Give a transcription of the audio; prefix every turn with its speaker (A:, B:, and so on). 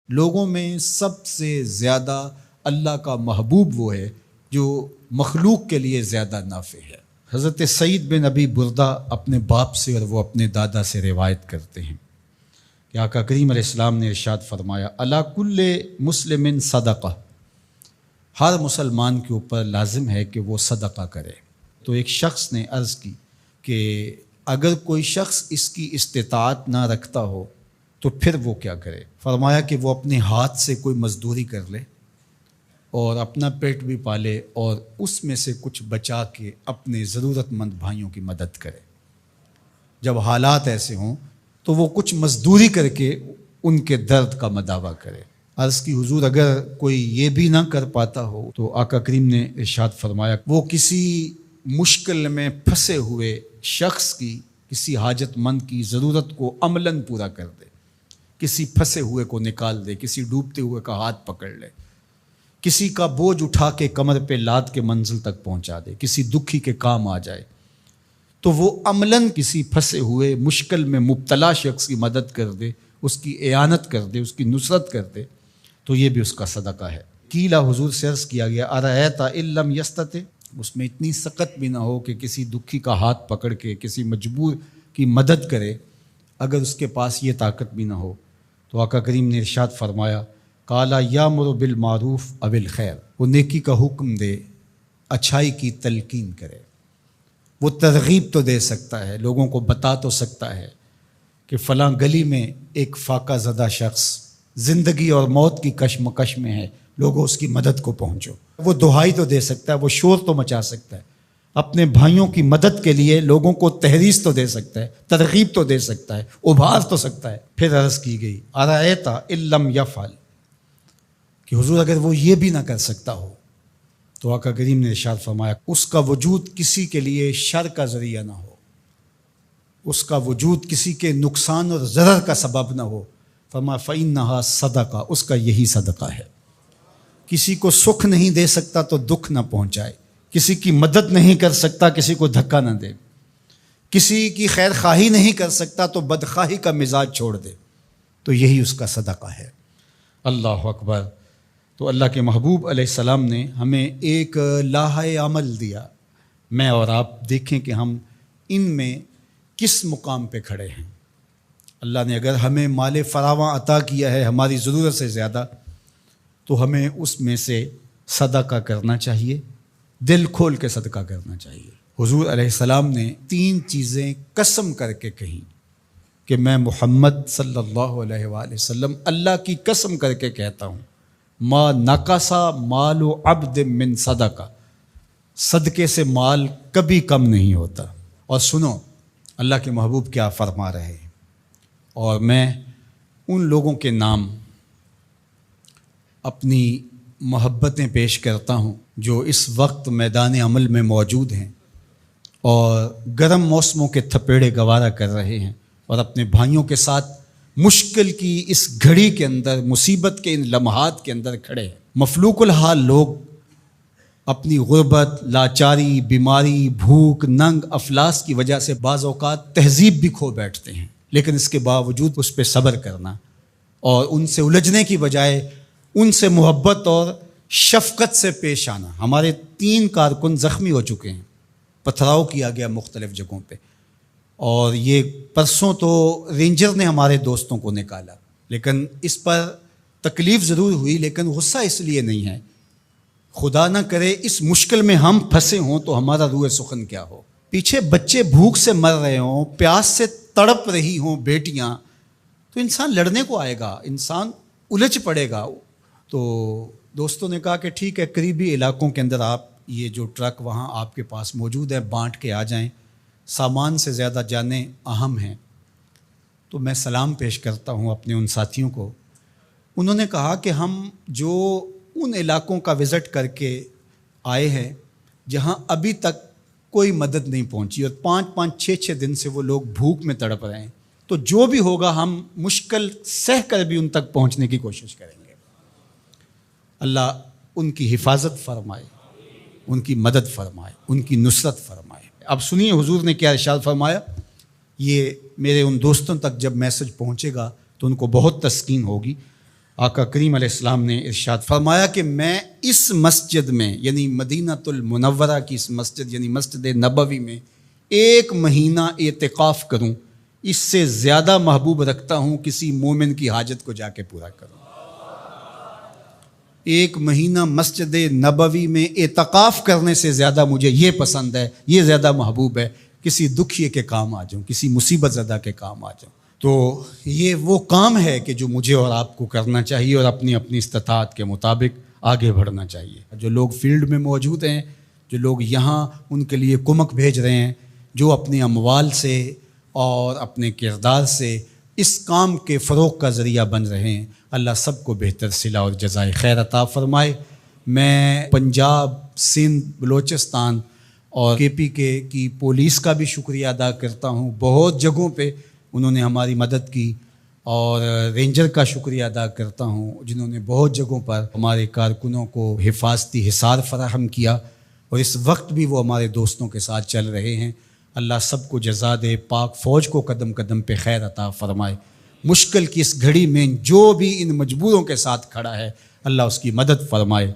A: لوگوں میں سب سے زیادہ اللہ کا محبوب وہ ہے جو مخلوق کے لیے زیادہ نافع ہے۔ حضرت سعید بن ابی بردہ اپنے باپ سے اور وہ اپنے دادا سے روایت کرتے ہیں کہ آقا کریم علیہ السلام نے ارشاد فرمایا علی کل مسلم صدقہ، ہر مسلمان کے اوپر لازم ہے کہ وہ صدقہ کرے۔ تو ایک شخص نے عرض کی کہ اگر کوئی شخص اس کی استطاعت نہ رکھتا ہو تو پھر وہ کیا کرے؟ فرمایا کہ وہ اپنے ہاتھ سے کوئی مزدوری کر لے اور اپنا پیٹ بھی پالے اور اس میں سے کچھ بچا کے اپنے ضرورت مند بھائیوں کی مدد کرے۔ جب حالات ایسے ہوں تو وہ کچھ مزدوری کر کے ان کے درد کا مداوع کرے۔ عرض کی حضور اگر کوئی یہ بھی نہ کر پاتا ہو تو آقا کریم نے ارشاد فرمایا وہ کسی مشکل میں پھنسے ہوئے شخص کی، کسی حاجت مند کی ضرورت کو عملاً پورا کر دے، کسی پھنسے ہوئے کو نکال دے، کسی ڈوبتے ہوئے کا ہاتھ پکڑ لے، کسی کا بوجھ اٹھا کے کمر پہ لاد کے منزل تک پہنچا دے، کسی دکھی کے کام آ جائے، تو وہ عملاً کسی پھنسے ہوئے مشکل میں مبتلا شخص کی مدد کر دے، اس کی اعانت کر دے، اس کی نصرت کر دے، تو یہ بھی اس کا صدقہ ہے۔ کیلا حضور سے عرض کیا گیا ارأیت ان لم یستطع، اس میں اتنی سخت بھی نہ ہو کہ کسی دکھی کا ہاتھ پکڑ کے کسی مجبور کی مدد کرے، اگر اس کے پاس یہ طاقت بھی نہ ہو تو آقا کریم نے ارشاد فرمایا قالا یامر بالمعروف او الخیر، وہ نیکی کا حکم دے، اچھائی کی تلقین کرے۔ وہ ترغیب تو دے سکتا ہے، لوگوں کو بتا تو سکتا ہے کہ فلاں گلی میں ایک فاقہ زدہ شخص زندگی اور موت کی کشمکش میں ہے، لوگوں اس کی مدد کو پہنچو۔ وہ دہائی تو دے سکتا ہے، وہ شور تو مچا سکتا ہے، اپنے بھائیوں کی مدد کے لیے لوگوں کو تحریض تو دے سکتا ہے، ترغیب تو دے سکتا ہے، ابھار تو سکتا ہے۔ پھر عرض کی گئی ارأیت ان لم یفعل، کہ حضور اگر وہ یہ بھی نہ کر سکتا ہو تو آقا کریم نے ارشاد فرمایا اس کا وجود کسی کے لیے شر کا ذریعہ نہ ہو، اس کا وجود کسی کے نقصان اور ضرر کا سبب نہ ہو، فرمایا فإنہا صدقہ، اس کا یہی صدقہ ہے۔ کسی کو سکھ نہیں دے سکتا تو دکھ نہ پہنچائے، کسی کی مدد نہیں کر سکتا کسی کو دھکا نہ دے، کسی کی خیر خواہی نہیں کر سکتا تو بدخواہی کا مزاج چھوڑ دے، تو یہی اس کا صدقہ ہے۔ اللہ اکبر۔ تو اللہ کے محبوب علیہ السلام نے ہمیں ایک لاحہ عمل دیا، میں اور آپ دیکھیں کہ ہم ان میں کس مقام پہ کھڑے ہیں۔ اللہ نے اگر ہمیں مال فراواں عطا کیا ہے ہماری ضرورت سے زیادہ تو ہمیں اس میں سے صدقہ کرنا چاہیے، دل کھول کے صدقہ کرنا چاہیے۔ حضور علیہ السلام نے 3 چیزیں قسم کر کے کہیں کہ میں محمد صلی اللہ علیہ وآلہ وسلم اللہ کی قسم کر کے کہتا ہوں ما نقصا مال عبد من صدقہ، صدقے سے مال کبھی کم نہیں ہوتا۔ اور سنو اللہ کے محبوب کیا فرما رہے ہیں، اور میں ان لوگوں کے نام اپنی محبتیں پیش کرتا ہوں جو اس وقت میدان عمل میں موجود ہیں اور گرم موسموں کے تھپیڑے گوارا کر رہے ہیں اور اپنے بھائیوں کے ساتھ مشکل کی اس گھڑی کے اندر، مصیبت کے ان لمحات کے اندر کھڑے ہیں۔ مفلوق الحال لوگ اپنی غربت، لاچاری، بیماری، بھوک، ننگ افلاس کی وجہ سے بعض اوقات تہذیب بھی کھو بیٹھتے ہیں، لیکن اس کے باوجود اس پہ صبر کرنا اور ان سے الجھنے کی بجائے ان سے محبت اور شفقت سے پیش آنا۔ ہمارے 3 کارکن زخمی ہو چکے ہیں، پتھراؤ کیا گیا مختلف جگہوں پہ، اور یہ پرسوں تو رینجر نے ہمارے دوستوں کو نکالا، لیکن اس پر تکلیف ضرور ہوئی، لیکن غصہ اس لیے نہیں ہے، خدا نہ کرے اس مشکل میں ہم پھنسے ہوں تو ہمارا روح سخن کیا ہو، پیچھے بچے بھوک سے مر رہے ہوں، پیاس سے تڑپ رہی ہوں بیٹیاں، تو انسان لڑنے کو آئے گا، انسان الجھ پڑے گا۔ تو دوستوں نے کہا کہ ٹھیک ہے، قریبی علاقوں کے اندر آپ یہ جو ٹرک وہاں آپ کے پاس موجود ہے بانٹ کے آ جائیں، سامان سے زیادہ جانیں اہم ہیں۔ تو میں سلام پیش کرتا ہوں اپنے ان ساتھیوں کو۔ انہوں نے کہا کہ ہم جو ان علاقوں کا وزٹ کر کے آئے ہیں جہاں ابھی تک کوئی مدد نہیں پہنچی اور 5-5 6-6 دن سے وہ لوگ بھوک میں تڑپ رہے ہیں، تو جو بھی ہوگا ہم مشکل سہ کر بھی ان تک پہنچنے کی کوشش کریں گے۔ اللہ ان کی حفاظت فرمائے، ان کی مدد فرمائے، ان کی نصرت فرمائے۔ اب سنیے حضور نے کیا ارشاد فرمایا، یہ میرے ان دوستوں تک جب میسج پہنچے گا تو ان کو بہت تسکین ہوگی۔ آقا کریم علیہ السلام نے ارشاد فرمایا کہ میں اس مسجد میں یعنی مدینہ المنورہ کی اس مسجد یعنی مسجد نبوی میں 1 مہینہ اعتکاف کروں، اس سے زیادہ محبوب رکھتا ہوں کسی مومن کی حاجت کو جا کے پورا کروں۔ 1 مہینہ مسجد نبوی میں اعتکاف کرنے سے زیادہ مجھے یہ پسند ہے، یہ زیادہ محبوب ہے، کسی دکھیے کے کام آ جاؤں، کسی مصیبت زدہ کے کام آ جاؤں۔ تو یہ وہ کام ہے کہ جو مجھے اور آپ کو کرنا چاہیے اور اپنی اپنی استطاعت کے مطابق آگے بڑھنا چاہیے۔ جو لوگ فیلڈ میں موجود ہیں، جو لوگ یہاں ان کے لیے کمک بھیج رہے ہیں، جو اپنے اموال سے اور اپنے کردار سے اس کام کے فروغ کا ذریعہ بن رہے ہیں، اللہ سب کو بہتر صلہ اور جزائے خیر عطا فرمائے۔ میں پنجاب، سندھ، بلوچستان اور KPK کی پولیس کا بھی شکریہ ادا کرتا ہوں، بہت جگہوں پہ انہوں نے ہماری مدد کی، اور رینجر کا شکریہ ادا کرتا ہوں جنہوں نے بہت جگہوں پر ہمارے کارکنوں کو حفاظتی حصار فراہم کیا، اور اس وقت بھی وہ ہمارے دوستوں کے ساتھ چل رہے ہیں۔ اللہ سب کو جزا دے، پاک فوج کو قدم قدم پہ خیر عطا فرمائے۔ مشکل کی اس گھڑی میں جو بھی ان مجبوروں کے ساتھ کھڑا ہے، اللہ اس کی مدد فرمائے۔